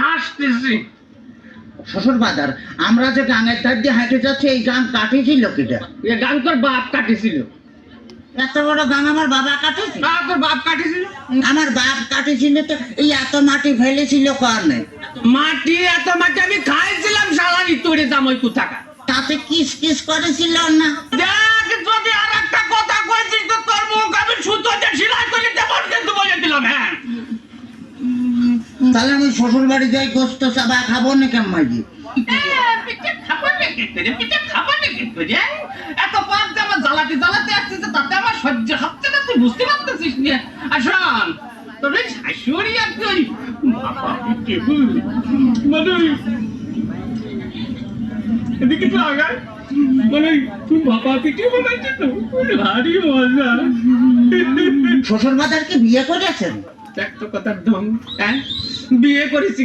হাসতেছি। শ্বশুর বাজার, আমরা যে গাঙের ধার দিয়ে হেঁটে যাচ্ছি, এই গান কাটিয়েছিল কিটা? এ গান তোর বাপ কাটিছিল। এত বড় গান আমার বাবা কাটেছে? তোর বাপ কাটিছিল? আমার বাপ কাটেছিল তো এই এত মাটি ফেলেছিল কারণে। এত মাটি আমি খাইছিলাম শালানি তোরে জামাই কোথাকা। তাতে কিস কিস করেছিল না? দেখ যদি আর একটা কথা কইছিস তো তোর মুখ আমি সুতো দিয়ে সেলাই করে দেবো কিন্তু বলে দিলাম। হ্যাঁ তাহলে আমি শ্বশুর বাড়ি যাই, গোস্ত চাবা খাবো না কেমন? পিঠে খাবো না কিন্তু রে, পিঠে খাবো না কিন্তু রে। এত পাপ যে আমার জ্বালাতে আসছিস তাতে আমার সহ্য হচ্ছে না, তুই বুঝতে পারতেছিস না। আর শোন তোর ওই শাশুড়ি আর তুই বাবা পিঠে মানে এদিকে তো আগায় মানে তুই বাবা পিঠে বানাইছিস তো ভারী মজা। শ্বশুর বাজার কি বিয়ে করেছেন? দেখ তো কথার ঢং। হ্যাঁ বিয়ে করেছি